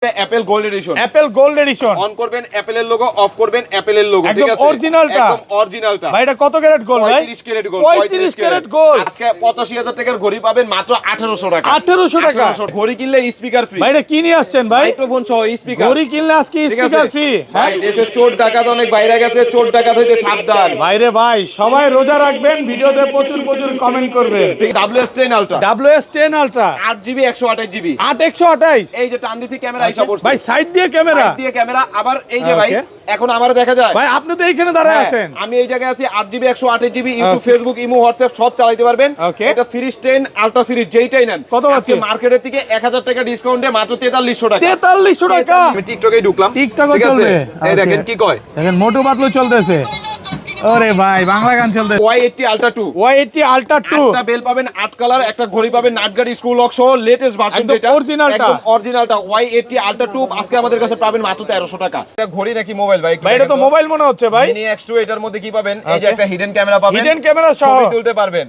Apple gold addition, Apple gold addition on করবেন অ্যাপেলের logo, of করবেন অ্যাপেলের লোগো, ঠিক আছে? অরিজিনালটা, একদম অরিজিনালটা। ভাই এটা কত ক্যারেট গোল্ড ভাই? 35 ক্যারেট গোল্ড, 35 ক্যারেট গোল্ড। আজকে 85000 টাকার ঘড়ি পাবেন মাত্র 1800 টাকা। 1800 টাকা। ঘড়ি কিনলে স্পিকার ফ্রি। ভাই এটা কি নিয়ে আসছেন ভাই? মাইক্রোফোন সহ স্পিকার। ঘড়ি কিনলে আজকে স্পিকার ফ্রি। ভাই দেশে চোর ডাকাত অনেক বাইরে গেছে, চোর ডাকাত হইতে সাবধান। ভাইরে ভাই সবাই রোজা রাখবেন, ভিডিওতে প্রচুর প্রচুর কমেন্ট করবেন। WS10 ultra, WS10 ultra 8GB 128GB, 8128। এই যে টান দিছি ক্যামেরা আইসা পড়ছে ভাই সাইড দিয়ে ক্যামেরা, সাইড দিয়ে ক্যামেরা। আবার এই যে ভাই এখন আমারে দেখা যায় ভাই, আপনি তো এইখানে দাঁড়ায় আছেন, আমি এই জায়গায় আছি। 8GB 128GB, YouTube, Facebook, imo, WhatsApp সব চালাতে পারবেন। এটা সিরিজ 10 আলট্রা সিরিজ যেইটাই নেন কত আজকে মার্কেটের থেকে 1000 টাকা ডিসকাউন্টে মাত্র 4300 টাকা। 4300 টাকা। আমি টিকটকেই ঢুকলাম, টিকটকও ঠিক আছে? চলবে। এই দেখেন কি কয়, দেখেন মোটু পাতলু চলতেছে। ওরে ভাই বাংলা গান চলতেছে। Y80 আলট্রা 2, Y80 আলট্রা 2, একটা বেল পাবেন 8 কালার, একটা ঘড়ি পাবেন নাটগাড়ি স্কুল লক সহ লেটেস্ট ভার্সন, একদম যেটা অরিজিনালটা। একদম অরিজিনালটা Y80 আলট্রা 2 আজকে আমাদের কাছে পাবেন মাত্র 1300 টাকা। এটা ঘড়ি নাকি মোবাইল ভাই? ভাই এটা তো মোবাইল মনে হচ্ছে ভাই। মিনি X2, এটার মধ্যে কি পাবেন? এই যে একটা হিডেন ক্যামেরা পাবেন, হিডেন ক্যামেরা সহ ছবি তুলতে পারবেন।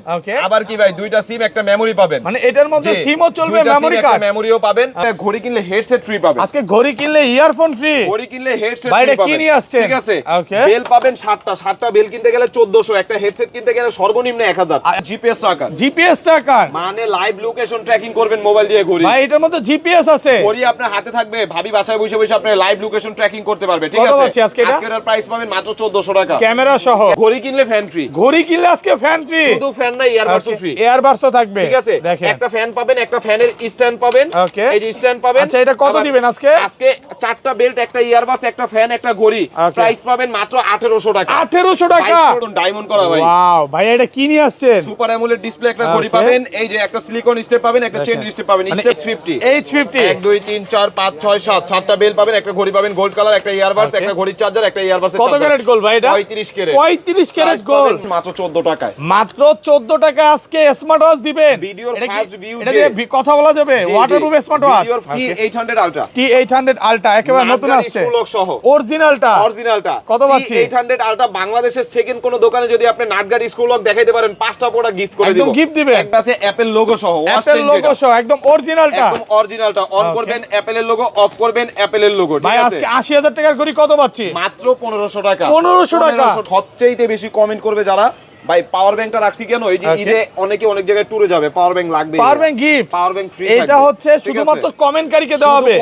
আবার কি ভাই দুইটা সিম, একটা মেমরি পাবেন, মানে এটার মধ্যে সিমও চলবে, মেমরি কার্ড, মেমরিও পাবেন। ঘড়ি কিনলে হেডসেট ফ্রি পাবেন। আজকে ঘড়ি কিনলে ইয়ারফোন ফ্রি, ঘড়ি কিনলে হেডসেট ভাই ফ্রি এটা কি পাবেন, নিয়ে আসছেন? ঠিক আছে? ওকে। বেল পাবেন 7টা বেল কিনতে গেলে 1400, একটা হেডসেট কিনতে গেলে সর্বনিম্ন 1000। জিপিএস ট্র্যাকার, জিপিএস ট্র্যাকার মানে লাইভ লোকেশন ট্র্যাকিং করবেন মোবাইল দিয়ে। ঘড়ি ভাই এটার মধ্যে জিপিএস আছে, ঘড়ি আপনার হাতে থাকবে, ভাবি বাসায় বসে বসে আপনি লাইভ লোকেশন ট্র্যাকিং করতে পারবে, ঠিক কত আছে? পাচ্ছি আজকে এটা? আজকের প্রাইস পাবেন মাত্র 1400 টাকা, ক্যামেরা সহ। ঘড়ি কিনলে ফ্যান ফ্রি, ঘড়ি কিনলে আজকে ফ্যান ফ্রি, শুধু ফ্যান না ইয়ারবাডসও ফ্রি, এয়ারবাডসও থাকবে, ঠিক আছে? দেখেন একটা ফ্যান পাবেন, একটা ফ্যানের স্ট্যান্ড পাবেন, ওকে, এই যে স্ট্যান্ড পাবেন। আচ্ছা এটা কত দিবেন আজকে? আজকে 4টা বেল্ট, একটা ইয়ারবাডস, একটা ফ্যান, একটা ঘড়ি, প্রাইস পাবেন মাত্র 1800 টাকা। 1800 টাকা, ডায়মন্ড করা ভাই। ওয়াও ভাই এটা কি নিয়ে আসছেন? সুপার অ্যামোলেড ডিসপ্লে একটা ঘড়ি পাবেন, এই যে একটা সিলিকন স্টেপ পাবেন, একটা চেন স্টেপ পাবেন, স্টেপ 50 H50 1 2 3 4 5 6 7 7টা বেল পাবেন, একটা ঘড়ি পাবেন গোল্ড কালার, একটা ইয়ারবাডস, একটা ঘড়ির চার্জার, একটা ইয়ারবাডস। কত ক্যারেট গোল্ড ভাই এটা? 35 ক্যারেট, 35 ক্যারেট গোল্ড মাত্র 14 টাকায়। মাত্র 14 টাকা আজকে স্মার্ট ওয়াচ দিবেন। ভিডিওর ফাস্ট ভিউ, এটা দিয়ে কথা বলা যাবে, ওয়াটারপ্রুফ স্মার্ট ওয়াচ, ভিডিওর T800 আলট্রা, T800 আলট্রা একেবারে নতুন আসছে, স্কুলক সহ অরিজিনালটা কত পাচ্ছি? T800 আলট্রা বাংলাদেশের সেকেন্ড কোন দোকানে যদি আপনি নাটগাড়ি স্কুলক দেখাইতে পারেন 5টা প্রোডাক্ট গিফট করে দিব, একদম গিফট দিবেন। একটা আছে অ্যাপল লোগো সহ, অ্যাপল লোগো সহ একদম অরিজিনালটা, একদম অরিজিনালটা। অন করবেন অ্যাপলের লোগো, অফ করবেন অ্যাপলের লোগো, ভাই ঠিক আছে? আজকে 80000 টাকার ঘড়ি কত পাচ্ছি? মাত্র 1500 টাকা। 1500 টাকা। সবচেয়ে বেশি কমেন্ট করবে যারা, ভাই পাওয়ার ব্যাংকটা রাখছি কেন? এই যে ঈদে অনেকে অনেক জায়গায় ট্যুরে যাবে, পাওয়ার ব্যাংক লাগবে, power bank gift, power bank free. এটা হচ্ছে শুধুমাত্র কমেন্টকারীকে দেওয়া হবে।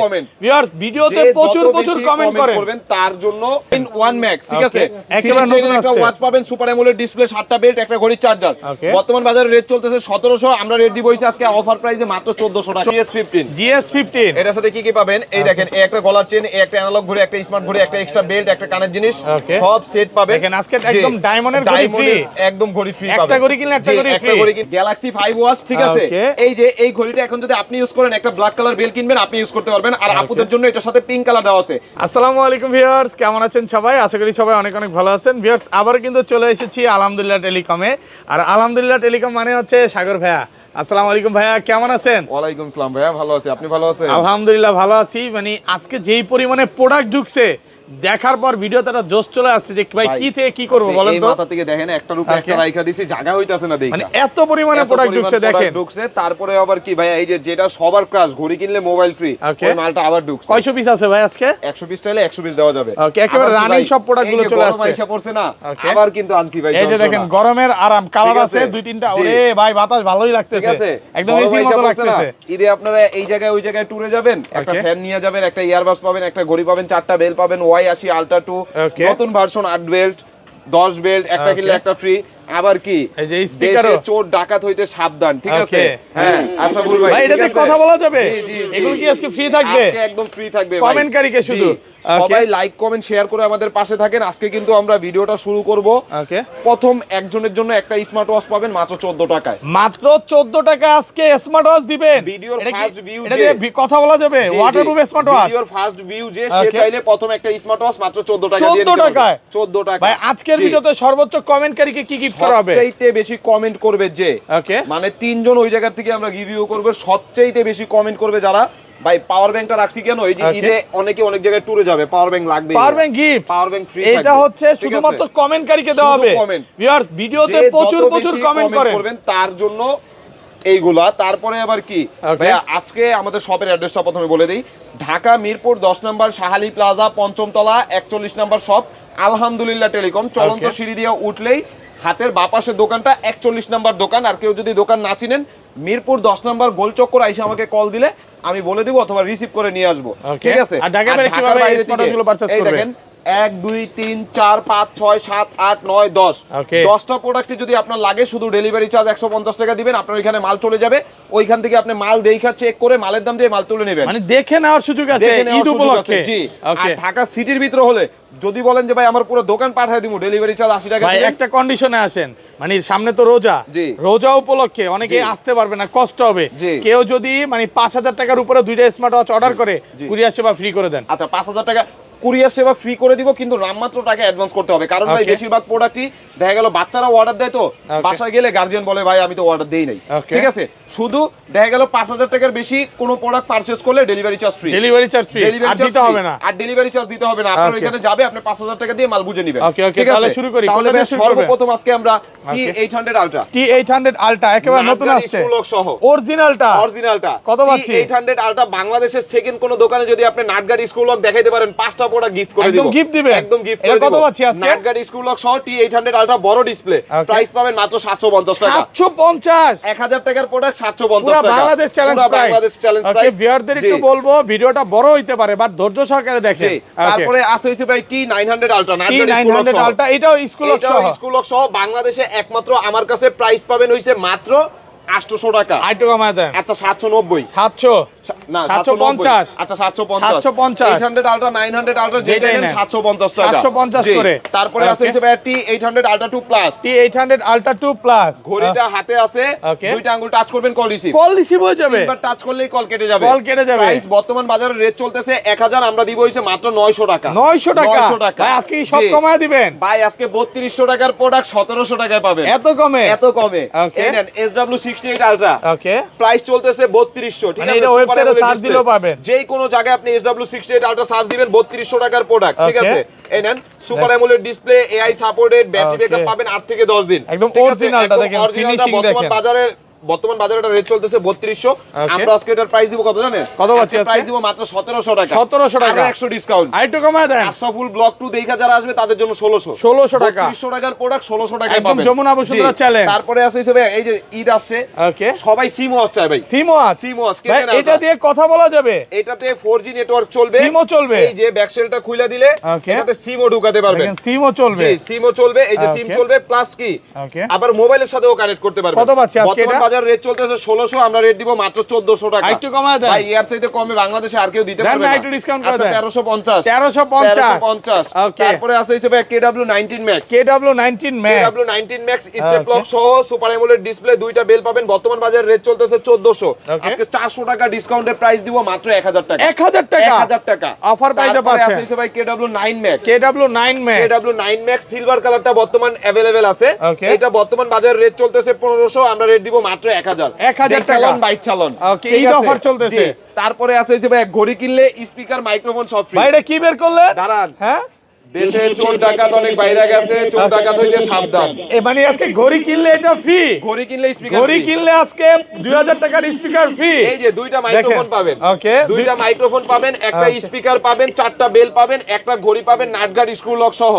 ভিউয়ার্স ভিডিওতে প্রচুর কমেন্ট করবেন তার জন্য ইন 1 ম্যাক্স, ঠিক আছে? একেবারে নতুন একটা ওয়াচ পাবেন, সুপার অ্যামোলেড ডিসপ্লে, 7টা বেল্ট, একটা ঘড়ির চার্জার। বর্তমান বাজারে রেট চলতেছে 1700, আমরা রেট দিব হইছে আজকে অফার প্রাইসে মাত্র 1400 টাকা। GS15 এটার সাথে কি কি পাবেন? এই দেখেন, এই একটা গলার চেন, এই একটা অ্যানালগ ঘড়ি, একটা স্মার্ট ঘড়ি, একটা এক্সট্রা বেল্ট, একটা কানের জিনিস, সব সেট পাবেন। দেখেন আজকে একদম ডায়মন্ডের ঘড়ি ফ্রি, একদম ঘড়ি ফ্রি, একটা ঘড়ি কিনলে একটা ঘড়ি ফ্রি, গ্যালাক্সি 5 ওয়াচ, ঠিক আছে? এই যে এই ঘড়িটা এখন যদি আপনি ইউজ করেন, একটা ব্ল্যাক কালার বেল কিনবেন, আপনি ইউজ করতে পারবেন। আর আপুদের জন্য এটার সাথে পিঙ্ক কালার দেওয়া আছে। আসসালামু আলাইকুম ভিউয়ার্স, কেমন আছেন সবাই? আশা করি সবাই অনেক অনেক ভালো আছেন। ভিউয়ার্স আবার কিন্তু চলে এসেছি আলহামদুলিল্লাহ টেলিকমে। আর আলহামদুলিল্লাহ টেলিকম মানে হচ্ছে সাগর ভাইয়া। আসসালামু আলাইকুম ভাইয়া, কেমন আছেন? ওয়ালাইকুম আসসালাম ভাইয়া, ভালো আছি, আপনি ভালো আছেন? আলহামদুলিল্লাহ ভালো আছি। মানে আজকে যেই পরিমাণে প্রোডাক্ট ঢুকছে, দেখার পর ভিডিওতে একটা জোশ চলে আসছে যে ভাই কি থেকে কি করব বলেন তো। এই মাথা থেকে দেখেন, একটা রূপে একটা রাইখা দিছি, জায়গা হইতাছে না দেখি। মানে এত পরিমাণে প্রোডাক্ট ঢুকছে দেখেন। ঢুকছে, তারপরে আবার কি ভাই, এই যে যেটা সবার ক্রাশ, ঘড়ি কিনলে মোবাইল ফ্রি, ওই মালটা আবার ঢুকছে। কয়শো পিস আছে ভাই আজকে? 100 পিস চাইলে 100 পিস দেওয়া যাবে। ওকে, একেবারে রানিং সব প্রোডাক্ট গুলো চলে আসছে। এসে পড়ছে না, আবার কিন্তু আনছি ভাই। এই যে দেখেন গরমের আরাম কালার আছে দুই তিনটা। ওরে ভাই বাতাস ভালোই লাগতেছে, একদম এসির মতো লাগতেছে। ঈদে আপনারা এই জায়গায় ওই জায়গায় ট্যুরে যাবেন, একটা ফ্যান নিয়ে যাবেন, একটা ইয়ারবাডস পাবেন, একটা ঘড়ি পাবেন, 4টা বেল পাবেন, Y80 আলট্রা 2 নতুন ভার্সন, 8 বেল্ট, 10 বেল্ট, একটা কিনলে একটা ফ্রি। আবার কি দেশে চোর ডাকাত হইতে সাবধান, ঠিক আছে? হ্যাঁ আশাফুল ভাই, এটাতে কথা বলা যাবে? এগুলো কি আজকে ফ্রি থাকবে? আজকে একদম ফ্রি থাকবে ভাই, কমেন্টকারীকে শুধু। সবাই লাইক কমেন্ট শেয়ার করে আমাদের পাশে থাকেন। আজকে কিন্তু আমরা ভিডিওটা শুরু করব। প্রথম একজনের জন্য একটা স্মার্ট ওয়াচ পাবেন মাত্র 14 টাকায়। মাত্র 14 টাকা আজকে স্মার্ট ওয়াচ দিবেন। ভিডিওর ফার্স্ট ভিউ, এটা দিয়ে কথা বলা যাবে, ওয়াটারপ্রুফ স্মার্ট ওয়াচ। ভিডিওর ফার্স্ট ভিউ যে সে চাইলে প্রথম একটা স্মার্ট ওয়াচ মাত্র 14 টাকা দিয়ে দিতে পারবে। 14 টাকা। ভাই আজকের ভিডিওতে সর্বোচ্চ কমেন্টকারীকে কি গিফট করা হবে? সবচেয়ে বেশি কমেন্ট করবে যে, মানে 3 জন ওই জায়গা থেকে আমরা রিভিউ করব, সবচেয়ে বেশি কমেন্ট করবে যারা, ভাই পাওয়ার ব্যাংকটা রাখছি কেন? এই যে ঈদে অনেকে অনেক জায়গায় ট্যুরে যাবে, পাওয়ার ব্যাংক লাগবে, power bank gift, power bank free. এটা হচ্ছে শুধুমাত্র কমেন্টকারীকে দেওয়া হবে। ভিউয়ার্স ভিডিওতে প্রচুর কমেন্ট করবেন, তার জন্য এইগুলা। তারপরে আবার কি ভাইয়া, আজকে আমাদের শপের অ্যাড্রেসটা প্রথমে বলে দিই। ঢাকা মিরপুর 10 নম্বর শাহালি প্লাজা, 5ম তলা, 41 নম্বর শপ আলহামদুলিল্লাহ টেলিকম। চলন্ত সিঁড়ি দিয়ে উঠলেই হাতের বাপাশের দোকানটা 41 নম্বর দোকান। আর কেউ যদি দোকান না চিনেন, মিরপুর 10 নম্বর গোল চক্কর আইসা আমাকে কল দিলে আমি বলে দিব অথবা রিসিভ করে নিয়ে আসবো, ঠিক আছে? আর ঢাকার বাইরে কিভাবে পারচেজ করবে? দেখেন 1 2 3 4 5 6 7 8 9 10 10টা প্রোডাক্টে যদি আপনার লাগে, শুধু ডেলিভারি চার্জ 150 টাকা দিবেন, আপনার ওইখানে মাল চলে যাবে। ওইখান থেকে আপনি মাল দেখা চেক করে মালের দাম দিয়ে মাল তুলে নেবেন, মানে দেখে নেওয়ার সুযোগ আছে ঈদ উপলক্ষে। জি। আর ঢাকা সিটির ভিতরে হলে যদি বলেন যে ভাই আমার পুরো দোকান পাঠিয়ে দিমু, ডেলিভারি চার্জ 80 টাকা ভাই দিবেন। একটা কন্ডিশনে আসেন, মানে সামনে তো রোজা, রোজা উপলক্ষে অনেকে আসতে পারবে না, কষ্ট হবে। কেউ যদি মানে 5000 টাকার উপরে দুইটা স্মার্ট ওয়াচ অর্ডার করে, কুরিয়ার সেবা ফ্রি করে দেন। আচ্ছা 5000 টাকা কুরিয়ার সেবা ফ্রি করে দিব, কিন্তু নামমাত্র টাকা অ্যাডভান্স করতে হবে। কারণ ভাই বেশিরভাগ প্রোডাক্টই দেখা গেল বাচ্চারা অর্ডার দেয়, তো বাসায় গেলে গার্জিয়ান বলে ভাই আমি তো অর্ডার দেই নাই, ঠিক আছে? শুধু দেখা গেল 5000 টাকার বেশি কোনো প্রোডাক্ট পারচেজ করলে delivery charge free, delivery charge free, আর দিতে হবে না, আর ডেলিভারি চার্জ দিতে হবে না। আপনার ওখানে যাবে, আপনি 5000 টাকা দিয়ে মাল বুঝে নেবেন, ঠিক আছে? তাহলে শুরু করি। তাহলে ভাই সর্বপ্রথম আজকে আমরা T800 আলট্রা, T800 আলট্রা একেবারে নতুন আসছে, স্কুলক সহ অরিজিনালটা কত পাচ্ছি? T800 আলট্রা বাংলাদেশের সেকেন্ড কোন দোকানে যদি আপনি নাটগাড়ি স্কুলক দেখাইতে পারেন, 5টা প্রোডাক্ট গিফট করে দিব, গিফট দিবে, একদম গিফট করে দিব। কত পাচ্ছি আজকে? নাটগাড়ি স্কুলক সহ T800 আলট্রা বড় ডিসপ্লে, প্রাইস পাবেন মাত্র 750 টাকা। 750, 1000 টাকার প্রোডাক্ট 750 টাকা, বাংলাদেশ চ্যালেঞ্জ প্রাইস। ওকে, ভিউয়ারদের একটু বলবো ভিডিওটা বড় হইতে পারে, বাট ধৈর্য সহকারে দেখেন। তারপরে আছে হইছে ভাই T900 আলট্রা, T900 আলট্রা, এটাও স্কুলক সহ বাংলাদেশে একমাত্র আমার কাছে প্রাইস পাবেন হইছে মাত্র 800 টাকা। আইটো কমায় দেন। আচ্ছা 790, 700 না 750, আচ্ছা 750, 800 আলট্রা 900 আলট্রা যেটা নেন 750 টাকা, 750 করে। তারপরে আছে হচ্ছে ভাই T800 ultra 2 plus, T800 ultra 2 plus, ঘড়িটা হাতে আছে, দুইটা আঙ্গুল টাচ করবেন, কল রিসিভ হয়ে যাবে, একবার টাচ করলেই কল কেটে যাবে, প্রাইস বর্তমান বাজারে রেট চলতেছে 1000, আমরা দিব হইছে মাত্র 900 টাকা। 900 টাকা ভাই, আজকে কি সব কমায় দিবেন ভাই? আজকে 3200 টাকার প্রোডাক্ট 1700 টাকায় পাবেন। এত কমে? এত কমে। এই নেন SW68 আলট্রা, ওকে, প্রাইস চলতেছে 3200, ঠিক আছে? এটা ওয়েবসাইটে সার্চ দিলেও পাবেন, যে কোনো জায়গায় আপনি SW68 আলট্রা সার্চ দিবেন, 3200 টাকার প্রোডাক্ট, ঠিক আছে? এই নেন super AMOLED display, AI supported, battery backup পাবেন 8 থেকে 10 দিন, একদম অরিজিনালটা দেখেন, ফিনিশিং দেখেন। বর্তমান বাজারে এটা রেট চলতেছে 3200, আমরা আজকে এটার প্রাইস দিব কত জানেন? কত পাচ্ছি আজকে? প্রাইস দিব মাত্র 1700 টাকা। 1700 টাকা, আর 100 ডিসকাউন্ট, আইটো কমায় দেন। আশরাফুল ব্লক 2 দেখা যারা আসবে তাদের জন্য 1600 টাকা, 3200 টাকার প্রোডাক্ট 1600 টাকায় পাবেন, একদম যমুনা বসুন্ধরা চ্যালেঞ্জ। তারপরে আছে ভাই এই যে ঈদ আসছে, ওকে, সবাই সিম ওয়াচ চায় ভাই, সিম ওয়াচ ভাই এটা দিয়ে কথা বলা যাবে, এটাতে 4G নেটওয়ার্ক চলবে, সিমও চলবে, এই যে ব্যাক সেলটা খুলে দিলে এটাতে সিমও ঢুকাতে পারবেন, দেখেন সিমও চলবে, জি সিমও চলবে, এই যে সিম চলবে প্লাস কি আবার মোবাইলের সাথেও কানেক্ট করতে পারবেন। কত পাচ্ছি আজকে? বর্তমান বাজার রেট চলতেছে 1600, আমরা রেট দিব মাত্র 1400 টাকা। একটু কমায় দেন ভাই, এর চাইতে কমে বাংলাদেশে আর কেউ দিতে পারবে না, একটু ডিসকাউন্ট করে দেন। 1350, ওকে। তারপরে আছে হচ্ছে ভাই KW19 Max, KW19 Max step lock সহ সুপার অ্যামোলেড ডিসপ্লে, দুইটা বেল পাবেন, বর্তমান বাজার রেট চলতেছে 1400, আজকে 400 টাকা ডিসকাউন্টের প্রাইস দিব মাত্র 1000 টাকা। 1000 টাকা অফার প্রাইসে পাচ্ছেন। আছে ভাই KW9 Max, KW9 Max silver কালারটা বর্তমান अवेलेबल আছে, এটা বর্তমান বাজার রেট চলতেছে 1500, আমরা রেট দিব মাত্র 1000 টাকা। বাইক চালান, ওকে, এই অফার চলতেছে। তারপরে আছে যে ভাই ঘড়ি কিনলে স্পিকার মাইক্রোফোন সব ফ্রি। ভাই এটা কি বের করলেন? দাঁড়ান, হ্যাঁ, দেশে চোর ডাকাত অনেক বাইরে গেছে, চোর ডাকাত হইতে সাবধান। মানে আজকে ঘড়ি কিনলে এটা ফ্রি, ঘড়ি কিনলে স্পিকার, ঘড়ি কিনলে আজকে 2000 টাকার স্পিকার ফ্রি। এই যে দুইটা মাইক্রোফোন পাবেন, ওকে, দুইটা মাইক্রোফোন পাবেন, একটা স্পিকার পাবেন, 4টা বেল পাবেন, একটা ঘড়ি পাবেন, নাটগার্ড স্ক্রু লক সহ।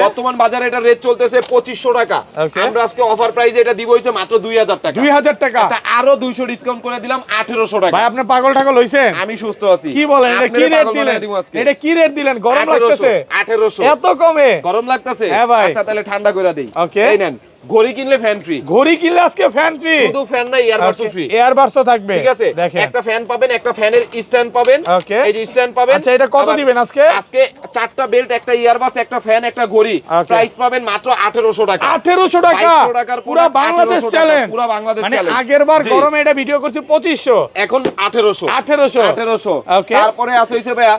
বর্তমান বাজারে এটা রেট চলতেছে 2500 টাকা, আমরা আজকে অফার প্রাইসে এটা দিব হইছে মাত্র 2000 টাকা। 2000 টাকা, আচ্ছা আরো 200 ডিসকাউন্ট করে দিলাম 1800 টাকা। ভাই আপনি পাগল ঠাগল হইছেন? আমি সুস্থ আছি। কি বলেন? এটা কি রেট দিলেন? এটা কি রেট দিলেন? গরম লাগতেছে? 1800, এত কমে গরম লাগতেছে? হ্যাঁ ভাই। আচ্ছা তাহলে ঠান্ডা করে দেই, ওকে, এই নেন ঘড়ি কিনলে ফ্যান ফ্রি, ঘড়ি কিনলে আজকে ফ্যান ফ্রি, শুধু ফ্যান না ইয়ারবাডসও ফ্রি, ইয়ারবাডসও থাকবে, ঠিক আছে? একটা ফ্যান পাবেন, একটা ফ্যানের স্ট্যান্ড পাবেন, এই যে স্ট্যান্ড পাবেন। আচ্ছা এটা কত দিবেন আজকে? আজকে 4টা বেল্ট, একটা ইয়ারবাডস, একটা ফ্যান, একটা ঘড়ি, প্রাইস পাবেন মাত্র 1800 টাকা। 1800 টাকা, 2200 টাকার পুরো বাংলাদেশ চ্যালেঞ্জ, পুরো বাংলাদেশ মানে চ্যালেঞ্জ। আগের বার গরমে এটা ভিডিও করছি 2500, এখন 1800। ওকে, তারপরে আছে হইছে ভাইয়া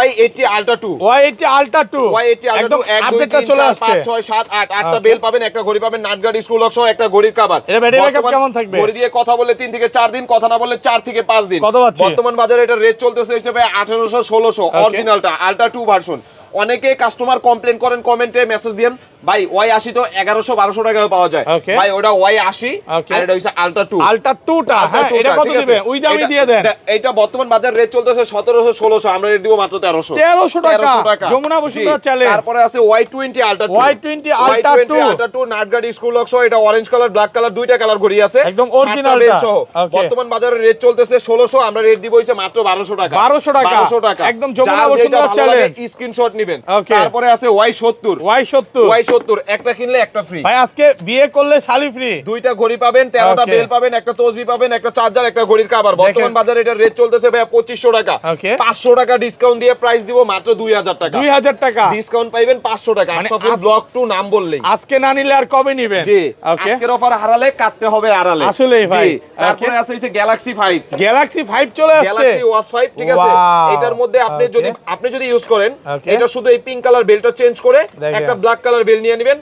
Y80 Ultra 2, Y80 Ultra 2, Y80 Ultra 2, আপডেটটা চলে আসছে। 5 6 7 8 8টা বেল পাবেন, একটা ঘড়ি পাবেন, নাটগার্ড স্ক্রু লক সহ একটা ঘড়ির কভার। এর ব্যাটারি ব্যাকআপ কেমন থাকবে? ঘড়ি দিয়ে কথা বললে 3 থেকে 4 দিন, কথা না বললে 4 থেকে 5 দিন। বর্তমান বাজারে এটা রেট চলতেছে হিসেবে 1800 1600 অরিজিনালটা Ultra 2 ভার্সন। অনেকে কাস্টমার কমপ্লেইন করেন, কমেন্টে মেসেজ দেন ভাই Y80 তো 1100-1200 টাকায় পাওয়া যায় Okay. ভাই ওটা Y80 আর এটা হচ্ছে আলট্রা 2 আলট্রা 2টা হ্যাঁ এটা কত দিবেন ওই দামই দিয়ে দেন এটা বর্তমান বাজার রেট চলতেছে 1700-1600 আমরা রেট দিব মাত্র 1300 টাকা যমুনা বসুন্ধরা চ্যালেঞ্জ তারপরে আছে Y20 ultra 2 Y20 ultra 2 ultra 2 nut guard school lock সহ এটা অরেঞ্জ কালার ব্ল্যাক কালার দুইটা কালার ঘড়ি আছে একদম অরিজিনালটা বর্তমান বাজারে রেট চলতেছে 1600 আমরা রেট দিব হইছে মাত্র 1200 টাকা 1200 টাকা একদম যমুনা বসুন্ধরা চ্যালেঞ্জ স্ক্রিনশট নেবেন তারপরে আছে Y70 একটা কিনলে একটা ফ্রি ভাই আজকে বিয়ে করলে শালি ফ্রি দুইটা ঘড়ি পাবেন 13টা বেল পাবেন একটা তসবি পাবেন একটা চার্জার একটা ঘড়ির কভার বর্তমান বাজারে এটা রেট চলতেছে ভাই 2500 টাকা 500 টাকা ডিসকাউন্ট দিয়ে প্রাইস দিব মাত্র 2000 টাকা 2000 টাকা ডিসকাউন্ট পাইবেন 500 টাকা আশরাফুল ব্লক 2 নাম বললেই আজকে না নিলে আর কবে নিবেন জি আজকের অফার হারালে কাটতে হবে আড়ালে আসলেই ভাই তারপরে আছে হচ্ছে গ্যালাক্সি 5 চলে আসছে গ্যালাক্সি ওয়াচ 5 ঠিক আছে এটার মধ্যে আপনি যদি ইউজ করেন এটা শুধু এই পিঙ্ক কালার বেলটা চেঞ্জ করে একটা ব্ল্যাক কালার বেল নিয়ে নেবেন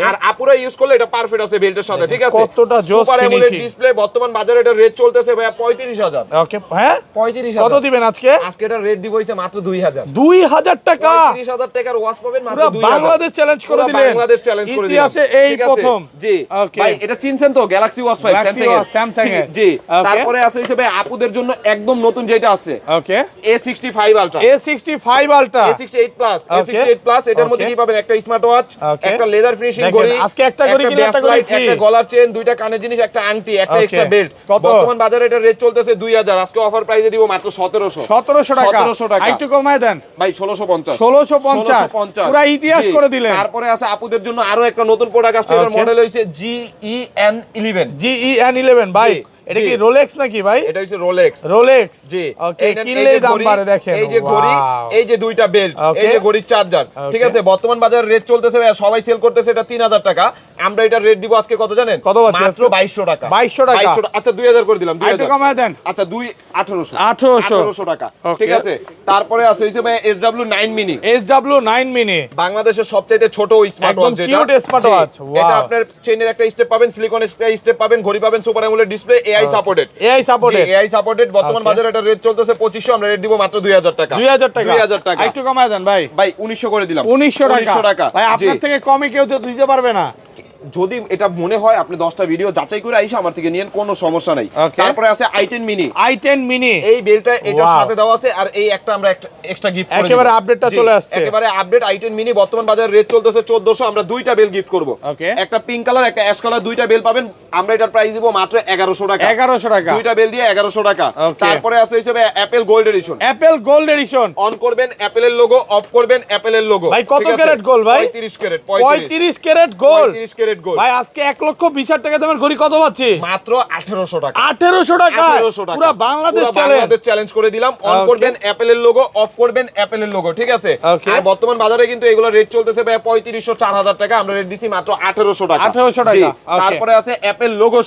আর আপুরা ইউজ করলে এটা পারফেক্ট আছে বেল্টের সাথে ঠিক আছে কতটা জোস সুপার অ্যামোলেড ডিসপ্লে বর্তমান বাজারে এটা রেট চলতেছে ভাই 35000 ওকে হ্যাঁ 35000 কত দিবেন আজকে এটা রেট দিব হইছে মাত্র 2000 টাকা 35000 টাকার ওয়াচ পাবেন মাত্র 2000 বাংলাদেশ চ্যালেঞ্জ করে দিলেন বাংলাদেশ চ্যালেঞ্জ করে দিলেন ইতিহাসে এই প্রথম জি ভাই এটা চিনছেন তো গ্যালাক্সি ওয়াচ 5 স্যামসাং এর জি তারপরে আছে হইছে ভাই আপুদের জন্য একদম নতুন যেটা আছে ওকে A65 ultra A65 ultra A68 plus A68 plus এটার মধ্যে কি পাবেন একটা স্মার্ট ওয়াচ একটা লেদার ফিনিশিং ঘড়ি আজকে একটা ঘড়ি কিনলে একটা ঘড়ি ফ্রি একটা গলার চেন দুইটা কানের জিনিস একটা আংটি একটা এক্সট্রা বেল্ট বর্তমান বাজারে এটা রেট চলতেছে 2000 আজকে অফার প্রাইসে দিব মাত্র 1700 টাকা একটু কমায় দেন ভাই 1650 পুরো ইতিহাস করে দিলেন তারপরে আছে আপুদের জন্য আরো একটা নতুন প্রোডাক্ট আসছে এর মডেল হইছে GEN11 ভাই এটা কি রোলেক্স নাকি ভাই এটা হচ্ছে রোলেক্স জি ওকে কিনলেই দাম বাড়ে দেখেন এই যে ঘড়ি এই যে দুইটা বেল্ট এই যে ঘড়ির চার্জার ঠিক আছে বর্তমান বাজারে রেট চলতেছে ভাই সবাই সেল করতেছে এটা 3000 টাকা আমরা এটা রেট দিব আজকে কত জানেন কত মাত্র 2200 টাকা 2200 আচ্ছা 2000 করে দিলাম 2000 একটু কমায় দেন আচ্ছা 1800 টাকা ঠিক আছে তারপরে আছে হইছে ভাই SW9 মিনি বাংলাদেশের সবচেয়ে ছোট স্মার্ট ওয়াচ যেটা কিউট স্মার্ট ওয়াচ এটা আপনার চেইনের একটা স্টেপ পাবেন সিলিকনের একটা স্টেপ পাবেন ঘড়ি পাবেন super AMOLED display AI supported বর্তমান বাজারে এটা রেট চলতেছে 2500 আমরা রেট দিব মাত্র 2000 টাকা 2000 টাকা একটু কমায় দেন ভাই 1900 করে দিলাম 1900 টাকা ভাই আপনার থেকে কমে কেউ তো দিতে পারবে না যদি এটা মনে হয় আপনি 10টা ভিডিও যাচাই করে আইসা আমার থেকে নিয়েন কোনো সমস্যা নাই তারপরে আছে i10 মিনি এই বেলটা এটার সাথে দেওয়া আছে আর এই একটা আমরা এক্সট্রা গিফট করে একেবারে আপডেটটা চলে আসছে একেবারে আপডেট i10 মিনি বর্তমান বাজারে রেট চলতেছে 1400 আমরা দুইটা বেল গিফট করব একটা পিঙ্ক কালার একটা অ্যাশ কালার দুইটা বেল পাবেন আমরা এটার প্রাইস দিব মাত্র 1100 টাকা দুইটা বেল দিয়ে 1100 টাকা তারপরে আছে হিসেবে অ্যাপল গোল্ড এডিশন অন করবেন অ্যাপলের লোগো অফ করবেন অ্যাপলের লোগো ভাই কত ক্যারেট গোল্ড ভাই 35 ক্যারেট গোল্ড ভাই আজকে 1,20,000 টাকা দামের ঘড়ি কত পাচ্ছি মাত্র 1800 টাকা 1800 টাকা পুরো বাংলাদেশ চ্যালেঞ্জ করে দিলাম অন করবেন অ্যাপলের লোগো অফ করবেন অ্যাপলের লোগো ঠিক আছে আর বর্তমান বাজারে কিন্তু এগুলো রেট চলতেছে ভাই 3500 4000 টাকা আমরা রেট দিছি মাত্র 1800 টাকা তারপরে আছে অ্যাপল লোগো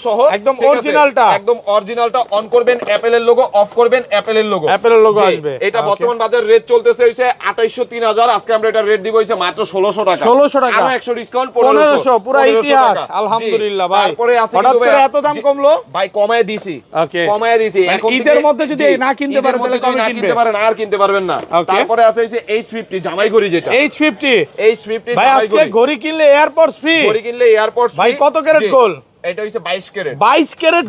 সহ একদম অরিজিনালটা অন করবেন অ্যাপলের লোগো অফ করবেন অ্যাপলের লোগো আসবে এটা বর্তমান বাজারে রেট চলতেছে হইছে 2800 3000 আজকে আমরা এটা রেট দিব হইছে মাত্র 1600 টাকা আরো 100 ডিসকাউন্ট 1500 পুরো ইতিহাস আলহামদুলিল্লাহ ভাই তারপরে আছে হঠাৎ করে এত দাম কমলো ভাই কমায় দিছি এখন ঈদের মধ্যে যদি না কিনতে পারেন তাহলে কবে কিনতে পারেন আর কিনতে পারবেন না তারপরে আছে হইছে H50 জামাই ঘড়ি যেটা H50 ভাই আজকে ঘড়ি কিনলে এয়ারপডস ফ্রি ভাই কত ক্যারেট গোল্ড এটা হইছে 22 ক্যারেট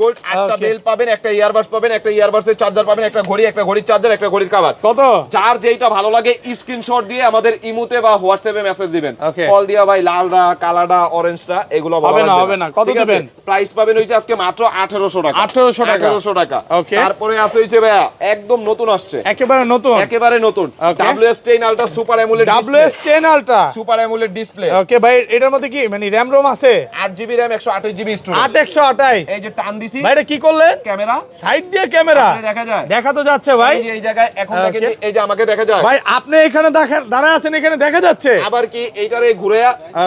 গোল্ড একটা বেল পাবেন একটা ইয়ারবাডস পাবেন একটা ইয়ারবাডসের চার্জার পাবেন একটা ঘড়ির চার্জার একটা ঘড়ির কভার কত যার যেটা ভালো লাগে স্ক্রিনশট দিয়ে আমাদের ইমোতে বা হোয়াটসঅ্যাপে মেসেজ দিবেন কল দিয়া ভাই লালডা কালাডা অরেঞ্জটা এগুলো হবে না কত দিবেন প্রাইস পাবেন হইছে আজকে মাত্র 1800 টাকা তারপরে আছে হইছে ভাই একদম নতুন আসছে একেবারে নতুন WS10 ultra super AMOLED display ওকে ভাই এটার মধ্যে কি মানে র‍্যাম রোম আছে 8GB RAM 128GB স্টোরেজ 128 এই যে টান দিছি ভাই এটা কি করলেন ক্যামেরা সাইড দিয়ে ক্যামেরা দেখা যায় দেখা তো যাচ্ছে ভাই এই জায়গায় এখন দেখেন এই যে আমাকে দেখা যায় ভাই আপনি এখানে দাঁড়ায় আছেন এখানে দেখা যাচ্ছে আবার কি এইটারে ঘুরে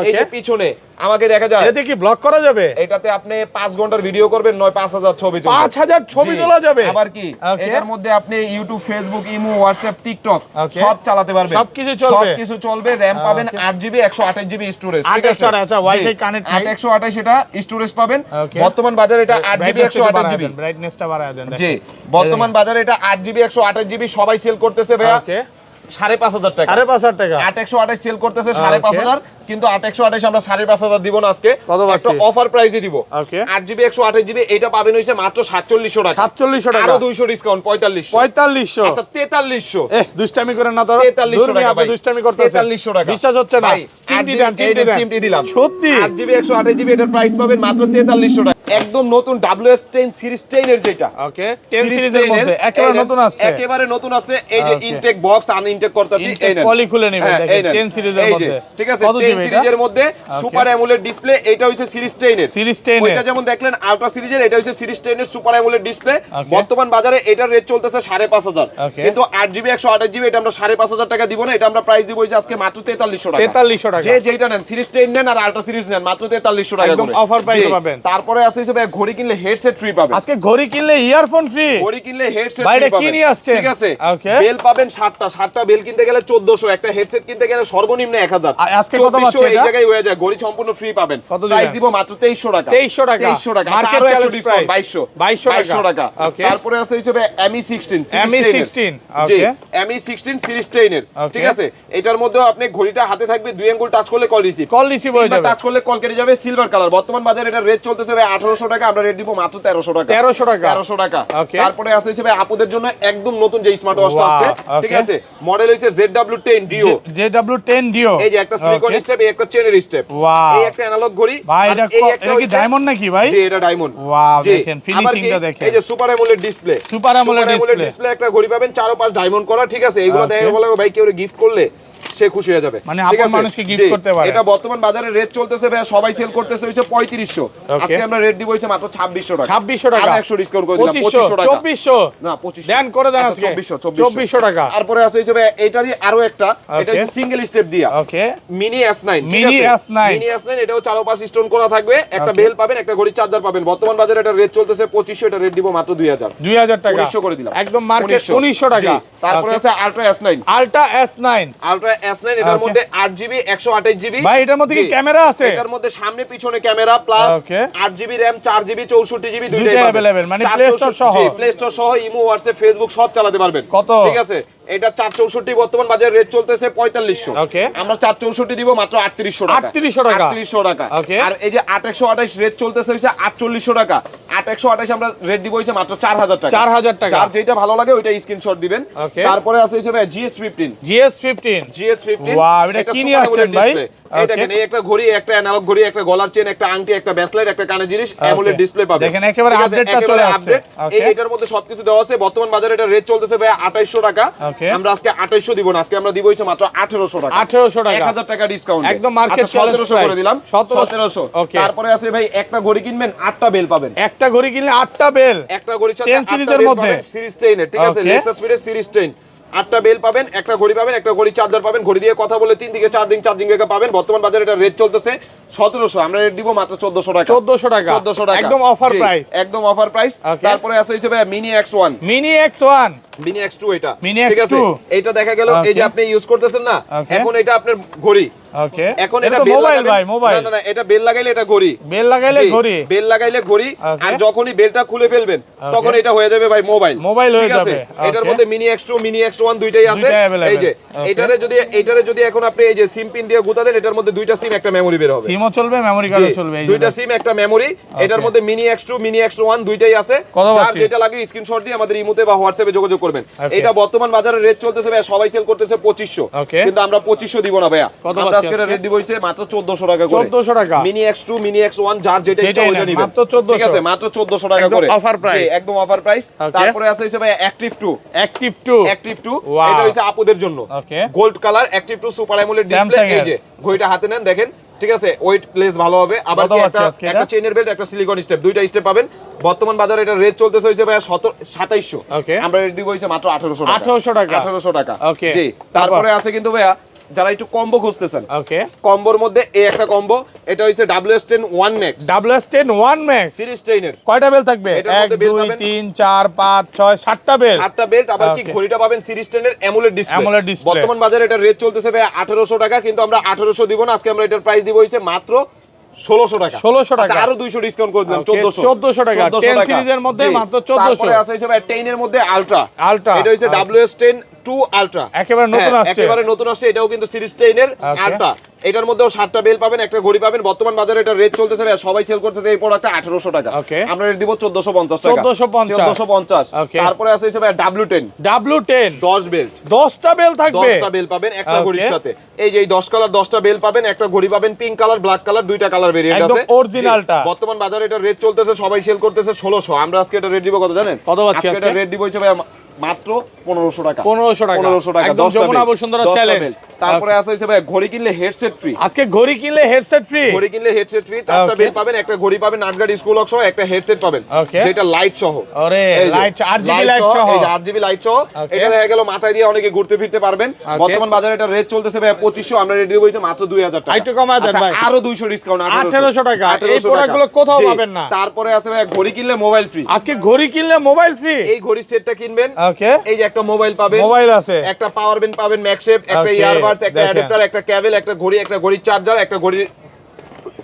এই যে পিছনে আমাকে দেখা যায় এতে কি ব্লক করা যাবে এটাতে আপনি 5 ঘন্টার ভিডিও করবেন 5000 ছবি তুলবেন 5000 ছবি তোলা যাবে আবার কি এটার মধ্যে আপনি YouTube Facebook imo WhatsApp TikTok সব চালাতে পারবেন সবকিছু চলবে র‍্যাম পাবেন 8GB 128GB স্টোরেজ ঠিক আছে আচ্ছা ওয়াইফাই কানেক্ট 128 এটা স্টোরেজ পাবেন বর্তমান বাজারে এটা 8GB 128GB ব্রাইটনেসটা বাড়ায় দেন জি বর্তমান বাজারে এটা 8GB 128GB সবাই সেল করতেছে ভাইয়া 5,500 টাকা। 5,500 টাকা 8128 সেল করতেছে 5,500, কিন্তু 8128 আমরা 5,500 দিব না আজকে, একটা অফার প্রাইসে দিব। 8GB 128GB এটা পাবেন হইছে মাত্র 4700 টাকা। 4700 টাকা, আরো 200 ডিসকাউন্ট 4500। 4500 আচ্ছা 4300। দুষ্টামি করেন না তো, 4300 টাকা ভাই, দুষ্টামি করতেছেন। 4300 টাকা বিশ্বাস হচ্ছে না? চিমটি দিলাম সত্যি। 8GB 128GB এটার প্রাইস পাবেন মাত্র 4300 টাকা। একদম নতুন WS10 সিরিজ 10 এর যেটা, ওকে 10 সিরিজের মধ্যে একেবারে নতুন আসছে, একেবারে নতুন আছে। এই যে ইনটেক বক্স আনইনটেক করতেছি, এই নেন পলি খুলে নেবেন, দেখেন 10 সিরিজের মধ্যে। ঠিক আছে 10 সিরিজের মধ্যে সুপার অ্যামোলেড ডিসপ্লে, এটা হইছে সিরিজ 10 এর। সিরিজ 10 ওইটা যেমন দেখলেন আলট্রা সিরিজের, এটা হইছে সিরিজ 10 এর সুপার অ্যামোলেড ডিসপ্লে। বর্তমান বাজারে এটার রেট চলতেছে 5,500, কিন্তু 8GB 128GB এটা আমরা 5,500 টাকা দিব না, এটা আমরা প্রাইস দিব হইছে আজকে মাত্র 4300 টাকা। 4300 টাকা, যে যেটা নেন সিরিজ 10 নেন আর আলট্রা সিরিজ নেন মাত্র 4300 টাকা একদম করে অফার প্রাইসে পাবেন। তারপরে আছে হিসেবে ঘড়ি কিনলে হেডসেট ফ্রি পাবেন। আজকে ঘড়ি কিনলে ইয়ারফোন ফ্রি, ঘড়ি কিনলে হেডসেট বাইরে ফ্রি পাবেন। কি নিয়ে আসছেন? ঠিক আছে, ওকে বেল পাবেন 7টা বেল কিনতে গেলে 1400, একটা হেডসেট কিনতে গেলে সর্বনিম্ন 1000। আজকে কত পাচ্ছেন? এই জায়গায় হয়ে যায়, ঘড়ি সম্পূর্ণ ফ্রি পাবেন। প্রাইস দিব মাত্র 2300 টাকা। 2300 টাকা, 2300 টাকা, মার্কেট আরো 100 চ্যালেঞ্জ ডিসকাউন্ট প্রাইস 2200 টাকা। ওকে তারপরে আছে হিসেবে ME16 ME16, জি ওকে ME16 সিরিজ 10 এর। ঠিক আছে, এটার মধ্যে আপনি ঘড়িটা হাতে থাকবে, 2 আঙ্গুল টাচ করলে কল রিসিভ হয়ে যাবে, টাচ করলে কল কেটে যাবে, সিলভার কালার। বর্তমান বাজারে এটা রেট চলতেছে ভাই 1800 টাকা, আমরা রেট দিব মাত্র 1300 টাকা। 1300 টাকা, 1300 টাকা। ওকে তারপরে আছে হিসেবে আপুদের জন্য একদম নতুন যে স্মার্ট ওয়াচটা আসছে, ঠিক আছে, মডেল হইছে ZW10 Dio। ZW10 Dio, এই যে একটা সিলিকন স্টেপ, এই একটা চেনের স্টেপ, এই একটা অ্যানালগ ঘড়ি ভাই। এটা কি ডায়মন্ড নাকি ভাই? জি এটা ডায়মন্ড। ওয়াও, দেখেন ফিনিশিংটা দেখেন। এই যে super AMOLED display, super AMOLED display একটা ঘড়ি পাবেন 4 ও 5 ডায়মন্ড করা। ঠিক আছে, এইগুলো দেখে বলে ভাই কেউ গিফট করলে সে খুশি হয়ে যাবে, মানে আপন মানুষকে গিফট করতে পারে। এটা বর্তমান বাজারে রেট চলতেছে ভাই, সবাই সেল করতেছে হইছে 3500, আজকে আমরা রেট দিব হইছে মাত্র 2600 টাকা। 2600 টাকা, আর 100 ডিসকাউন্ট করে দিলাম 2500 টাকা। 2400 না 2500 দেন করে দেন আজকে 2400 টাকা। তারপরে আছে হইছে ভাই এটারই আরো একটা, এটা হচ্ছে সিঙ্গেল স্টেপ দিয়া, ওকে মিনি S9। মিনি S9 এটাও 4 ও 5 স্টোন করা থাকবে, একটা বেল পাবেন, একটা ঘড়ি চার্জার পাবেন। বর্তমান বাজারে এটা রেট চলতেছে 2500, এটা রেট দিব মাত্র 2000 টাকা। 1900 করে দিলাম, একদম মার্কেট 1900 টাকা। তারপরে আছে আলট্রা S9 এটার মধ্যে 8GB 128GB। ভাই এটার মধ্যে কি ক্যামেরা আছে? এটার মধ্যে সামনে পিছনে camera plus 8GB RAM 4GB 64GB দুইটাই अवेलेबल, মানে প্লে স্টোর সহ। জি প্লে স্টোর সহ ইমো হোয়াটসঅ্যাপ ফেসবুক সব চালাতে পারবেন। কত? ঠিক আছে, এটা 464 বর্তমান বাজারে রেট চলতেছে 4500, ওকে আমরা 464 দিব মাত্র 3800 টাকা। 3800 টাকা। আর এই যে 8128 রেট চলতেছে হইছে 4800 টাকা। 8128 আমরা রেট দিব হইছে মাত্র 4000 টাকা। 4000 টাকা, যার যেটা ভালো লাগে ওইটা স্ক্রিনশট দিবেন। তারপরে আছে হইছে ভাই GS15। ওয়াও, এটা কি নিয়ে আসছেন ভাই? এই দেখেন, এই একটা ঘড়ি, একটা অ্যানালগ ঘড়ি, একটা গলার চেন, একটা আংটি, একটা ব্রেসলেট, একটা কানের জিনিস, অ্যামোলেড ডিসপ্লে পাবেন। দেখেন একেবারে আপডেটটা চলে আসছে। এটার মধ্যে সবকিছু দেওয়া আছে। বর্তমান বাজারে এটা রেট চলতেছে ভাই 2800 টাকা, আমরা আজকে 2800 দিব না, আজকে আমরা দিব হইছে মাত্র 1800 টাকা। 1800 টাকা, 1000 টাকা ডিসকাউন্ট, একদম মার্কেট 1700 করে দিলাম, 1700। তারপরে আছে ভাই একটা ঘড়ি কিনবেন 8টা বেল পাবেন। একটা ঘড়ি কিনলে 8টা বেল, একটা ঘড়ির সাথে 10 সিরিজের মধ্যে সিরিজ 10 এর। ঠিক আছে, লেক্সাস ফিটের সিরিজ 10, 8টা বেল পাবেন, একটা ঘড়ি পাবেন, একটা ঘড়ি চার্জার পাবেন, ঘড়ি দিয়ে কথা বলে 3 থেকে 4 দিন চার্জিং রেখে পাবেন। বর্তমান বাজারে এটা রেট চলতেছে 1700, আমরা রেট দিব মাত্র 1400 টাকা। 1400 টাকা, 1400 টাকা, একদম অফার প্রাইস, একদম অফার প্রাইস। তারপরে আছে হইছে ভাই mini X1, mini X1, mini X2 এটা। মিনি ঠিক আছে, এটা দেখা গেল এই যে আপনি ইউজ করতেছেন না, এখন এটা আপনার ঘড়ি। ওকে, এখন এটা মোবাইল ভাই, মোবাইল না, এটা বেল লাগাইলে এটা ঘড়ি, বেল লাগাইলে ঘড়ি, বেল লাগাইলে ঘড়ি। আর যখনই বেলটা খুলে ফেলবেন তখন এটা হয়ে যাবে ভাই মোবাইল হয়ে যাবে। এটার মধ্যে মিনি X2 মিনি X1 দুইটাই আছে। এই যে এটারে যদি এখন আপনি এই যে সিম পিন দিয়ে গুতা দেন, এটার মধ্যে দুইটা সিম একটা মেমরি বের হবে, সিমও চলবে মেমরি কার্ডও চলবে, দুইটা সিম একটা মেমরি। এটার মধ্যে মিনি X2 মিনি X1 দুইটাই আছে। যার যেটা লাগে স্ক্রিনশট দিয়ে আমাদের ইমোতে বা হোয়াটসঅ্যাপে যোগাযোগ করবেন। এটা বর্তমান বাজারে রেট চলতেছে ভাই, সবাই সেল করতেছে 2500, কিন্তু আমরা 2500 দিব না ভাইয়া, আমরা আজকে রেট দিব হইছে মাত্র 1400 টাকা করে। 1400 টাকা, মিনি X2 মিনি X1 যার যেটা ইচ্ছা ওইটা নেবেন, মাত্র 1400। ঠিক আছে, মাত্র 1400 টাকা করে, অফার প্রাইস, একদম অফার প্রাইস। তারপরে আছে হইছে ভাই Active 2, এটা হইছে আপুদের জন্য, gold colour Active 2 super AMOLED display. এই যে ঘড়িটা হাতে নেন, দেখেন, ঠিক আছে, ওয়েট লেস ভালো হবে। আবার কি একটা চেইনের বেল্ট, একটা সিলিকন স্টেপ, দুইটা স্টেপ পাবেন। বর্তমান বাজারে এটা রেট চলতেছে হইছে ভাই 2700, আমরা রেট দিব হইছে মাত্র 1800 টাকা। 1800 টাকা, জি। তারপরে আছে কিন্তু ভাইয়া যারা একটু কম্বো খুঁজতেছেন, ওকে, কম্বোর মধ্যে এই একটা কম্বো, এটা হইছে WS10 1 Max, WS10 1 Max series 10 এর। কয়টা বেল থাকবে? 1 2 3 4 5 6 7টা বেল, 7টা বেল্ট। আবার কি ঘড়িটা পাবেন সিরিজ 10 এর অ্যামোলেড ডিসপ্লে। বর্তমান বাজারে এটা রেট চলতেছে ভাই 1800 টাকা, কিন্তু আমরা 1800 দিব না, আজকে আমরা এটার প্রাইস দিব হইছে মাত্র 1600 টাকা। 1600 টাকা, আরো 200 ডিসকাউন্ট করে দিলাম, 1400 টাকা। 10 সিরিজের মধ্যে মাত্র 1400। তারপরে আছে হইছে ভাই 10 এর মধ্যে আলট্রা, এটা হইছে WS10 2 আলট্রা একেবারে নতুন আসছে, একেবারে নতুন আসছে, এটাও কিন্তু সিরিজ 10 এর আলট্রা। এটার মধ্যেও 7টা বেল পাবেন, একটা ঘড়ি পাবেন। বর্তমান বাজারে এটা রেট চলতেছে ভাই, সবাই সেল করতেছে এই প্রোডাক্টটা 1800 টাকা, আমরা রেট দিব 1450 টাকা, 1450। তারপরে আছে ভাই W10 10 বেল্ট, 10টা বেল থাকবে, 10টা বেল পাবেন একটা ঘড়ির সাথে। এই যে এই 10 কালার 10টা বেল পাবেন, একটা ঘড়ি পাবেন, পিঙ্ক কালার ব্ল্যাক কালার, দুইটা কালার ভেরিয়েন্ট আছে, একদম অরিজিনালটা। বর্তমান বাজারে এটা রেট চলতেছে, সবাই সেল করতেছে 1600। আমরা আজকে এটা রেট দিব কত জানেন? কত পাচ্ছি আজকে? এটা রেট দিব হইছে ভাই মাত্র 1500 টাকা, 1500 টাকা, একদম যমুনা বসুন্ধরা চ্যালেঞ্জ। তারপরে আছে হইছে ভাই ঘড়ি কিনলে হেডসেট ফ্রি, আজকে ঘড়ি কিনলে হেডসেট ফ্রি, ঘড়ি কিনলে হেডসেট ফ্রি, 4টা বেল পাবেন, একটা ঘড়ি পাবেন, নাটগার্ড স্কুল লক সহ, একটা হেডসেট পাবেন যেটা লাইট সহ। আরে লাইট আরজিবি লাইট সহ, এই যে আরজিবি লাইট সহ, এটা দেখা গেল মাথায় দিয়ে অনেকে ঘুরতে ফিরতে পারবেন। বর্তমান বাজারে এটা রেট চলতেছে ভাই 2500, আমরা রেট দিব হইছে মাত্র 2000 টাকা, একটু কমায় দেন ভাই, আরো 200 ডিসকাউন্ট, 1800 টাকা। এই প্রোডাক্টগুলো কোথাও পাবেন না। তারপরে আছে ভাই ঘড়ি কিনলে মোবাইল ফ্রি, আজকে ঘড়ি কিনলে মোবাইল ফ্রি। এই ঘড়ির সেটটা কিনবেন, ওকে, এই যে একটা মোবাইল পাবেন, মোবাইল আছে, একটা পাওয়ার ব্যাংক পাবেন ম্যাগসেফ, একটা ইয়ারবাডস, একটা অ্যাডাপ্টার, একটা কেবল, একটা ঘড়ির চার্জার, একটা ঘড়ির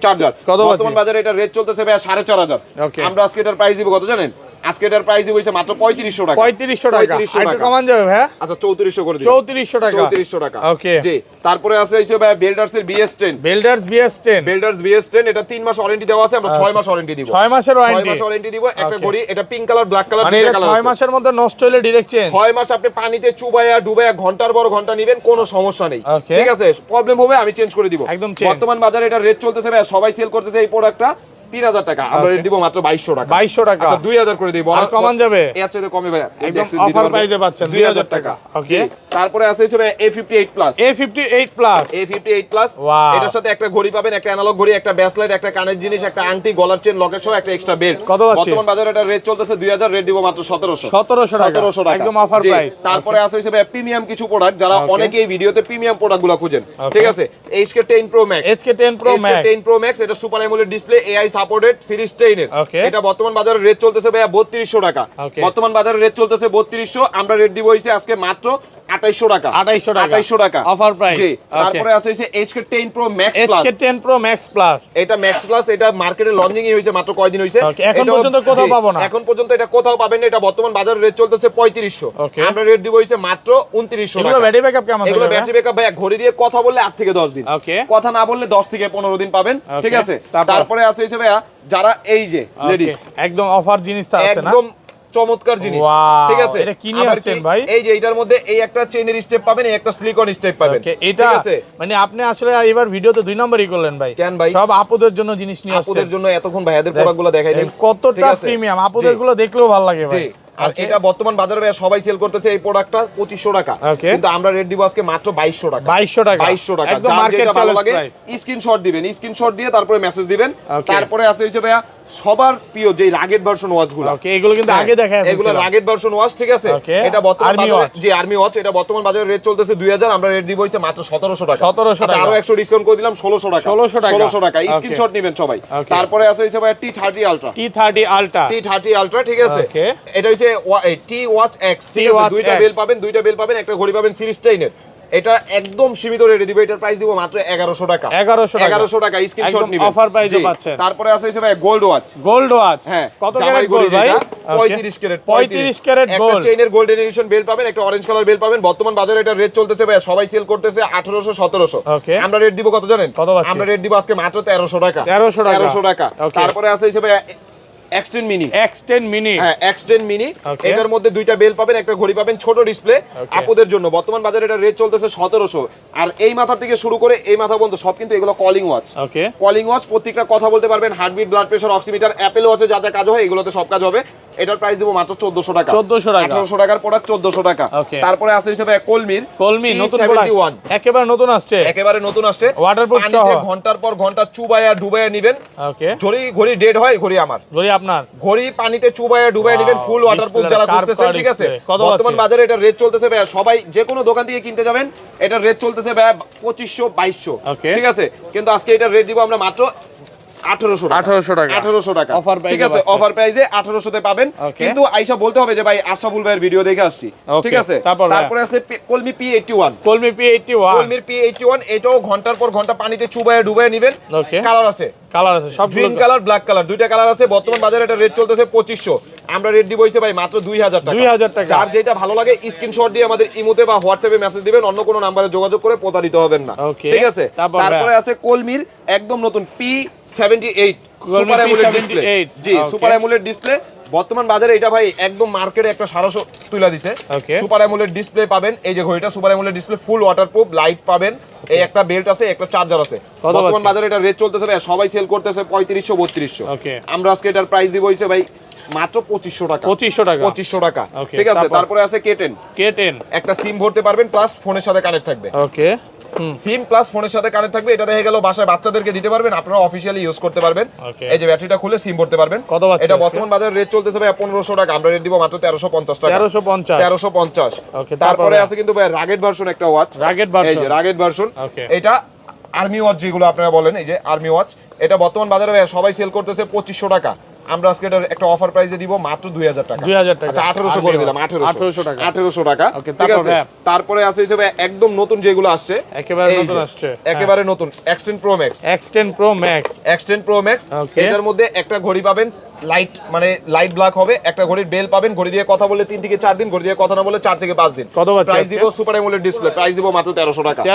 চার্জার। বর্তমান বাজারে এটা রেট চলতেছে ভাই 4500। আমরা আজকে এটার প্রাইস দিব কত জানেন? আজকে এটার প্রাইস দিব হইছে মাত্র 3500 টাকা, 3500 টাকা, একটু কমান যাবে ভাই। আচ্ছা 3400 করে দিন, 3400 টাকা, 3400 টাকা। ওকে জি, তারপরে আছে হইছে ভাই বেল্ডার্স এর BS10, বেল্ডার্স BS10, এটা 3 মাস ওয়ারেন্টি দেওয়া আছে, আমরা 6 মাস ওয়ারেন্টি দিব, 6 মাসের 6 মাস ওয়ারেন্টি দিব। একটা ঘড়ি, এটা পিঙ্ক কালার ব্ল্যাক কালার, মানে দুইটা কালার আছে, 6 মাসের মধ্যে নষ্ট হলে ডাইরেক্ট চেঞ্জ। 6 মাস আপনি পানিতে চুবায়া ডুবায়া ঘন্টার পর ঘন্টা নেবেন, কোনো সমস্যা নেই, ঠিক আছে? প্রবলেম হবে আমি চেঞ্জ করে দিব, একদম। বর্তমান বাজারে এটা রেট চলতেছে ভাই, সবাই সেল করতেছে এই প্রোডাক্টটা 3000 টাকা, আমরা রেট দিব মাত্র 2200 টাকা, 2200 টাকা। আচ্ছা 2000 করে দিব, আর কমান যাবে? এর চাইতে কমে ভাই, একদম অফার প্রাইসে পাচ্ছেন 2000 টাকা। ওকে, তারপরে আছে হচ্ছে ভাই A58 প্লাস, A58 প্লাস, এটার সাথে একটা ঘড়ি পাবেন, একটা অ্যানালগ ঘড়ি, একটা ব্যাসলাইট, একটা কানের জিনিস, একটা আংটি, গলার চেন, লকেট সহ একটা এক্সট্রা বেল্ট। কত আছে? বর্তমান বাজারে এটা রেট চলতেছে 2000, রেট দিব মাত্র 1700 টাকা, একদম অফার প্রাইস। তারপরে আছে হচ্ছে ভাই প্রিমিয়াম কিছু প্রোডাক্ট, যারা অনেকে এই ভিডিওতে প্রিমিয়াম প্রোডাক্টগুলো খুঁজেন, ঠিক আছে? HK10 Pro Max, HK10 Pro Max, এটা super AMOLED display, AI supported, series 10 এর। এটা বর্তমান বাজারে রেট চলতেছে ভাই 3200 টাকা, বর্তমান বাজারে রেট চলতেছে 3200, আমরা রেট দিব হইছে আজকে মাত্র 2800 টাকা, 2800 টাকা অফার প্রাইস। জি, তারপরে আছে হইছে HK10 Pro Max Plus, HK10 Pro Max Plus, এটা Max Plus, এটা মার্কেটে লঞ্চিং হইছে মাত্র কয়দিন হইছে, এখন পর্যন্ত কোথাও পাবো না, এখন পর্যন্ত এটা কোথাও পাবেন না। এটা বর্তমান বাজারে রেট চলতেছে 3500, আমরা রেট দিব হইছে মাত্র 2900 টাকা। এগুলো ব্যাটারি ব্যাকআপ কেমন? এগুলো ব্যাটারি ব্যাকআপ ভাই ঘড়ি দিয়ে কথা বললে 8 থেকে 10 দিন, কথা না বললে 10 থেকে 15 দিন পাবেন, ঠিক আছে? তারপরে আছে হইছে ভাইয়া যারা এই যে লেডিস, একদম অফার জিনিসটা আছে না, একদম চমৎকার জিনিস, ঠিক আছে? এটা কি নিয়ে আসছেন ভাই? এই যে এটার মধ্যে এই একটা চেইনের স্টেপ পাবেন, এই একটা সিলিকন স্টেপ পাবেন, ঠিক আছে? মানে আপনি আসলে এবার ভিডিওতে 2 নম্বরই করলেন ভাই। কেন ভাই? সব আপুদের জন্য জিনিস নিয়ে আসছেন, আপুদের জন্য এতক্ষণ ভাইয়াদের প্রোডাক্টগুলো দেখাই দেন, কতটা প্রিমিয়াম, আপুদের গুলো দেখলেও ভালো লাগে ভাই। আর এটা বর্তমান বাজারে ভাই সবাই সেল করতেছে এই প্রোডাক্টটা 2500 টাকা, কিন্তু আমরা রেট দিব আজকে মাত্র 2200 টাকা, 2200 টাকা, একদম মার্কেট ভালো লাগে স্ক্রিনশট দিবেন, স্ক্রিনশট দিয়ে তারপরে মেসেজ দিবেন। তারপরে আছে হইছে ভাইয়া সবার প্রিয় যে রাগেড ভার্সন ওয়াচগুলো, ওকে, এগুলো কিন্তু আগে দেখায়, এগুলো রাগেড ভার্সন ওয়াচ, ঠিক আছে? এটা বর্তমান বাজারে যে আর্মি ওয়াচ, এটা বর্তমান বাজারে রেট চলতেছে 2000, আমরা রেট দিব হইছে মাত্র 1700 টাকা, 1700 টাকা, আরো 100 ডিসকাউন্ট করে দিলাম 1600 টাকা, 1600 টাকা, স্ক্রিনশট নেবেন সবাই। তারপরে আছে হইছে ভাইয়া T30 Ultra, ঠিক আছে? এটা হইছে T Watch X, ঠিক আছে? দুইটা বেল পাবেন, একটা ঘড়ি পাবেন সিরিজ 10 এর। এটা একদম সীমিত রেটে দিব, এটার প্রাইস দিব মাত্র 1100 টাকা, 1100 টাকা, স্ক্রিনশট নিবেন, অফার প্রাইসে পাচ্ছেন। তারপরে আছে হইছে ভাই গোল্ড ওয়াচ, হ্যাঁ, কত ক্যারেট গোল্ড ভাই? 35 ক্যারেট গোল্ড, একটা চেইনের গোল্ডেন এডিশন বেল পাবেন, একটা অরেঞ্জ কালার বেল পাবেন। বর্তমান বাজারে এটা রেট চলতেছে ভাই, সবাই সেল করতেছে 1800 1700, আমরা রেট দিব কত জানেন? আমরা রেট দিব আজকে মাত্র 1300 টাকা, 1300 টাকা। তারপরে আছে হইছে ভাই X10 মিনি, হ্যাঁ X10 মিনি, এটার মধ্যে দুইটা বেল পাবেন, একটা ঘড়ি পাবেন, ছোট ডিসপ্লে, আপুদের জন্য। বর্তমান বাজারে এটা রেট চলতেছে 1700, আর এই মাথা থেকে শুরু করে এই মাথা পর্যন্ত সব কিন্তু এগুলো কলিং ওয়াচ, প্রত্যেকটা কথা বলতে পারবেন, heartbeat, blood pressure, oximeter, apple ওয়াচে যা যা কাজ হয় এগুলোতে সব কাজ হবে। এটার প্রাইস দিব মাত্র 1400 টাকা, 1800 টাকার প্রোডাক্ট 1400 টাকা। তারপরে আছে হিসেবে কলমি নতুন প্রোডাক্ট, একেবারে নতুন আসছে, ওয়াটারপ্রুফ সহ, ঘন্টার পর ঘন্টা চুবায়া ডুবায়া নেবেন। ঘড়ি ডেড হয়, ঘড়ি আমার, আপনার ঘড়ি পানিতে চুবায়া ডুবায়া নেবেন, ফুল ওয়াটারপ্রুফ যারা খুঁজতেছেন, ঠিক আছে? বর্তমান বাজারে এটা রেট চলতেছে ভাই, সবাই যে কোনো দোকান থেকে কিনতে যাবেন এটা রেট চলতেছে ভাই 2500 2200, ঠিক আছে? কিন্তু আজকে এটা রেট দিব আমরা মাত্র 1800 টাকা 1800 টাকা অফার প্রাইসে, ঠিক আছে, অফার প্রাইসে 1800 তে পাবেন। কিন্তু আইসা বলতে হবে যে ভাই আশরাফুল ভাইয়ের ভিডিও দেখে আসছি, ঠিক আছে। তারপরে আছে কলমি P81, কলমি P81, কলমির P81, এটাও ঘন্টার পর ঘন্টা পানিতে চুবায়ে ডুবায়ে নেবেন। কালার আছে সব গ্রিন কালার, ব্ল্যাক কালার, দুইটা কালার আছে। বর্তমান বাজারে এটা রেট চলতেছে 2500, আমরা রেট দিব হইছে ভাই মাত্র 2000 টাকা। 2000 টাকা। যার যেটা ভালো লাগে স্ক্রিনশট দিয়ে আমাদের ইমোতে বা হোয়াটসঅ্যাপে মেসেজ দিবেন, অন্য কোনো নম্বরে যোগাযোগ করে প্রতারিত হবেন না, ঠিক আছে। তারপরে আছে কলমির একদম নতুন P78 সুপার অ্যামোলেড ডিসপ্লে, জি সুপার অ্যামোলেড ডিসপ্লে। বর্তমান বাজারে এটা ভাই একদম মার্কেটে একটা 700 তুলে দিছে। সুপার অ্যামোলেড ডিসপ্লে পাবেন, এই যে ঘড়িটা সুপার অ্যামোলেড ডিসপ্লে, ফুল ওয়াটারপ্রুফ, লাইট পাবেন, এই একটা বেল্ট আছে, একটা চার্জার আছে। বর্তমান বাজারে এটা রেট চলতেছে ভাই, সবাই সেল করতেছে 3500 3200, আমরা আজকে এটার প্রাইস দিব হইছে ভাই মাত্র 2500 টাকা। 2500 টাকা, ঠিক আছে। তারপরে আছে K10, একটা সিম ভরতে পারবেন প্লাস ফোনের সাথে কানেক্ট থাকবে। ওকে, সিম প্লাস ফোনের সাথে কানেক্ট থাকবে। এটা দেখে গেল বাসায় বাচ্চাদেরকে দিতে পারবেন, আপনারা অফিশিয়ালি ইউজ করতে পারবেন। এই যে ব্যাটারিটা খুলে সিম ভরতে পারবেন। এটা বর্তমান বাজারে রেট চলতেছে ভাই 1500 টাকা, আমরা রেট দিব মাত্র 1350 টাকা। 1350। তারপরে আছে কিন্তু ভাই রাগেড ভার্সন একটা ওয়াচ, এই যে রাগেড ভার্সন, এটা আর্মি ওয়াচ যেগুলো আপনারা বলেন, এই যে আর্মি ওয়াচ, এটা বর্তমান বাজারে ভাই সবাই সেল করতেছে 2500 টাকা, আমরা আজকে এটা একটা অফার প্রাইসে দিব মাত্র 2000 টাকা। 2000 টাকা, আচ্ছা 1800 করে দিলাম, 1800 টাকা, 1800 টাকা, ঠিক আছে। তারপরে আছে হিসেবে একদম নতুন যেগুলো আসছে, একেবারে নতুন X10 Pro Max, এটার মধ্যে একটা ঘড়ি পাবেন লাইট, মানে লাইট ব্ল্যাক হবে, একটা ঘড়ির বেল পাবেন, ঘড়ি দিয়ে কথা বললে 3 থেকে 4 দিন, ঘড়ি দিয়ে কথা না বললে 4 থেকে 5 দিন। প্রাইস দিব সুপার অ্যামোলেড ডিসপ্লে, প্রাইস দিব মাত্র 1300 টাকা।